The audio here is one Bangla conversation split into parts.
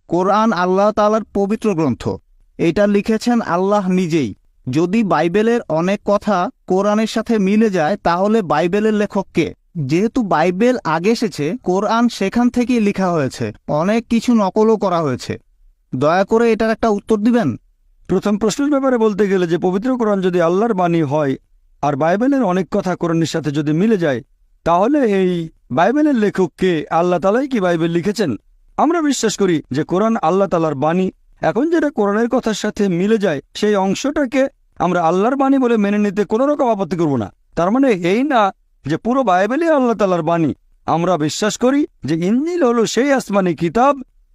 কোরআন আল্লাহ তাআলার পবিত্র গ্রন্থ। এটা লিখেছেন আল্লাহ নিজেই। যদি বাইবেলের অনেক কথা কোরআনের সাথে মিলে যায় তাহলে বাইবেলের লেখক কে? যেহেতু বাইবেল আগে এসেছে, কোরআন সেখান থেকেই লেখা হয়েছে, অনেক কিছু নকলও করা হয়েছে। দয়া করে এটার একটা উত্তর দিবেন। প্রথম প্রশ্নের ব্যাপারে বলতে গেলে যে পবিত্র কোরআন যদি আল্লাহর বাণী হয় আর বাইবেলের অনেক কথা কোরআনের সাথে যদি মিলে যায়, তাহলে এই বাইবেলের লেখককে আল্লাহ তাআলাই কি বাইবেল লিখেছেন? আমরা বিশ্বাস করি যে কোরআন আল্লাহ তাআলার বাণী। এখন যেটা কোরআনের কথার সাথে মিলে যায় সেই অংশটাকে আমরা আল্লাহর বাণী বলে মেনে নিতে কোনো রকম আপত্তি করব না। তার মানে এই না যে পুরো বাইবেলই আল্লাহ তাআলার বাণী। আমরা বিশ্বাস করি যে ইনজিল হলো সেই আসমানি কিতাব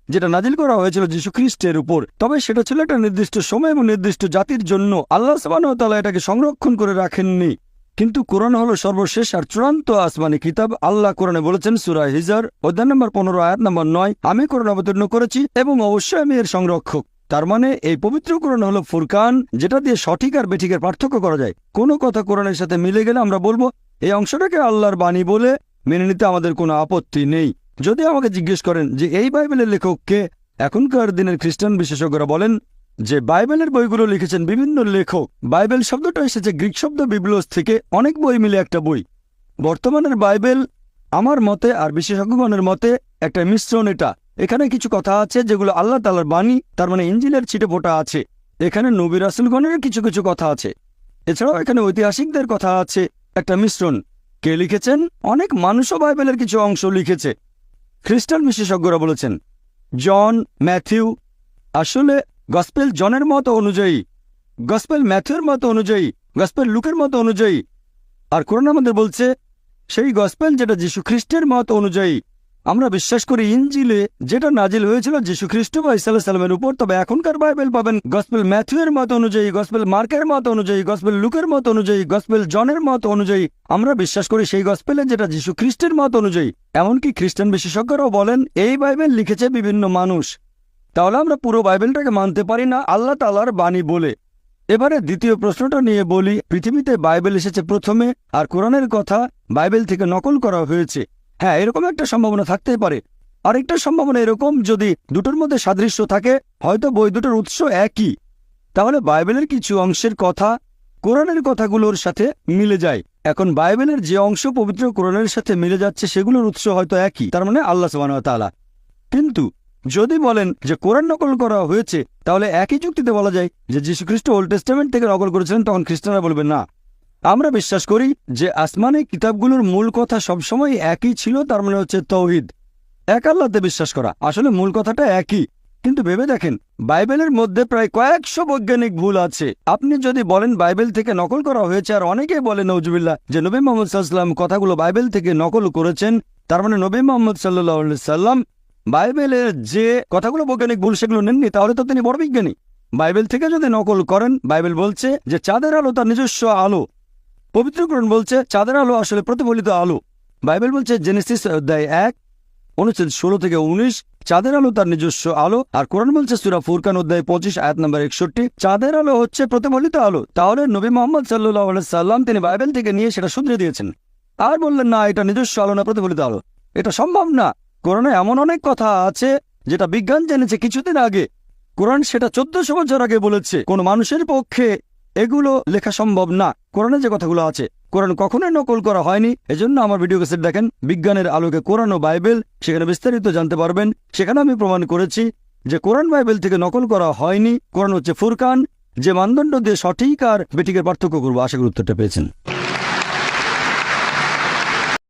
যেটা নাজিল করা হয়েছিল যীশু খ্রিস্টের উপর। তবে সেটা ছিল একটা নির্দিষ্ট সময় এবং নির্দিষ্ট জাতির জন্য। আল্লাহ সুবহানাহু ওয়া তাআলা এটাকে সংরক্ষণ করে রাখেননি। কিন্তু কোরআন হলো সর্বশেষ আর চূড়ান্ত আসমানি কিতাব। আল্লাহ কোরআনে বলেছেন সূরা হিজর অধ্যায় নম্বর 15 আয়াত নম্বর 9, আমি কোরআন অবতীর্ণ করেছি এবং অবশ্যই আমি এর সংরক্ষক। তার মানে এই পবিত্র কোরআন হলো ফুরকান, যেটা দিয়ে সঠিক আর বেঠিকের পার্থক্য করা যায়। কোনো কথা কোরআনের সাথে মিলে গেলে আমরা বলবো এই অংশটাকে আল্লাহর বাণী বলে মেনে নিতে আমাদের কোনো আপত্তি নেই। যদি আমাকে জিজ্ঞেস করেন যে এই বাইবেলের লেখককে, এখনকার দিনের খ্রিস্টান বিশেষজ্ঞরা বলেন যে বাইবেলের বইগুলো লিখেছেন বিভিন্ন লেখক। বাইবেল শব্দটা এসেছে গ্রিক শব্দ বিবলোস থেকে, অনেক বই মিলে একটা বই। বর্তমানের বাইবেল আমার মতে আর বিশেষজ্ঞগণের মতে একটা মিশ্রণ। এখানে কিছু কথা আছে যেগুলো আল্লাহ তাআলার বাণী, তার মানে ইনজিলের ছিটেফোঁটা আছে। এখানে নবী রাসূলগণের কিছু কিছু কথা আছে। এছাড়াও এখানে ঐতিহাসিকদের কথা আছে, একটা মিশ্রণ। কে লিখেছেন? অনেক মানুষও বাইবেলের কিছু অংশ লিখেছে। খ্রিস্টান বিশেষজ্ঞরা বলেছেন জন, ম্যাথিউ। আসলে গসপেল জনের মত অনুযায়ী, গসপেল ম্যাথিউর মত অনুযায়ী, গসপেল লুকের মত অনুযায়ী। আর কোরআন আমাদের বলছে সেই গসপেল যেটা যীশু খ্রিস্টের মত অনুযায়ী। আমরা বিশ্বাস করি ইনজিলে যেটা নাজিল হয়েছিল যীশু খ্রিস্ট বা ঈসা আলাইহিস সালামের উপর। তবে এখনকার বাইবেল পাবেন গসপেল ম্যাথিউয়ের মত অনুযায়ী, গসপেল মার্কের মত অনুযায়ী, গসপেল লুকের মত অনুযায়ী, গসপেল জনের মত অনুযায়ী। আমরা বিশ্বাস করি সেই গসপেলে যেটা যীশু খ্রিস্টের মত অনুযায়ী। এমনকি খ্রিস্টান বিশেষজ্ঞরাও বলেন এই বাইবেল লিখেছে বিভিন্ন মানুষ। তাহলে আমরা পুরো বাইবেলটাকে মানতে পারি না আল্লাহ তাআলার বাণী বলে। এবারে দ্বিতীয় প্রশ্নটা নিয়ে বলি। পৃথিবীতে বাইবেল এসেছে প্রথমে আর কোরআনের কথা বাইবেল থেকে নকল করা হয়েছে। হ্যাঁ, এরকম একটা সম্ভাবনা থাকতেই পারে। আরেকটা সম্ভাবনা এরকম, যদি দুটোর মধ্যে সাদৃশ্য থাকে, হয়তো বই দুটোর উৎস একই, তাহলে বাইবেলের কিছু অংশের কথা কোরআনের কথাগুলোর সাথে মিলে যায়। এখন বাইবেলের যে অংশ পবিত্র কোরআনের সাথে মিলে যাচ্ছে সেগুলোর উৎস হয়তো একই, তার মানে আল্লাহ সুবহানাহু ওয়া তাআলা। কিন্তু যদি বলেন যে কোরআন নকল করা হয়েছে, তাহলে একই যুক্তিতে বলা যায় যে যীশু খ্রিস্ট ওল্ড টেস্টামেন্ট থেকে নকল করেছিলেন। তখন খ্রিস্টানরা বলবে না। আমরা বিশ্বাস করি যে আসমানি কিতাবগুলোর মূল কথা সবসময় একই ছিল, তার মানে হচ্ছে তৌহিদ, এক আল্লাহতে বিশ্বাস করা। আসলে মূল কথাটা একই। কিন্তু ভেবে দেখেন, বাইবেলের মধ্যে প্রায় কয়েকশো বৈজ্ঞানিক ভুল আছে। আপনি যদি বলেন বাইবেল থেকে নকল করা হয়েছে, আর অনেকেই বলেন নওজুবিল্লাহ যে নবী মুহাম্মদ সাল্লাল্লাহু আলাইহি ওয়াসাল্লাম কথাগুলো বাইবেল থেকে নকল করেছেন, তার মানে নবী মুহাম্মদ সাল্লাল্লাহু আলাইহি ওয়াসাল্লাম বাইবেলের যে কথাগুলো বৈজ্ঞানিক ভুল সেগুলো নেননি, তাহলে তো তিনি বড় বিজ্ঞানী। বাইবেল থেকে যদি নকল করেন, বাইবেল বলছে যে চাঁদের আলো তার নিজস্ব আলো। পবিত্র কোরআন বলছে চাঁদের আলো আসলে প্রতিফলিত আলো। বাইবেল বলছে জেনেসিস অধ্যায় 1 অনুচ্ছেদ 16 থেকে 19 চাঁদের আলো তার নিজস্ব আলো। আর কোরআন বলছে সূরা ফুরকান অধ্যায় 25 আয়াত নম্বর 61 চাঁদের আলো হচ্ছে প্রতিফলিত আলো। তাহলে নবী মুহাম্মদ সাল্লাল্লাহু আলাইহি সাল্লাম তিনি বাইবেল থেকে নিয়ে সেটা শুধরে দিয়েছেন, আর বললেন না এটা নিজস্ব আলো না প্রতিফলিত আলো। এটা সম্ভব না। কোরআনে এমন অনেক কথা আছে যেটা বিজ্ঞান জেনেছে কিছুদিন আগে। কোরআন সেটা 1400 বছর আগে বলেছে। কোন মানুষের পক্ষে এগুলো লেখা সম্ভব না। কোরআনে যে কথাগুলো আছে কোরআন কখনোই নকল করা হয়নি। এজন্য আমার ভিডিও ক্যাসেট দেখেন বিজ্ঞানের আলোকে কোরআন ও বাইবেল, সেখানে বিস্তারিত জানতে পারবেন। সেখানে আমি প্রমাণ করেছি যে কোরআন বাইবেল থেকে নকল করা হয়নি। কোরআন হচ্ছে ফুরকান, যে মানদণ্ড দিয়ে সঠিক আর বেঠিকের পার্থক্য করবো। আশা করি উত্তরটা পেয়েছেন।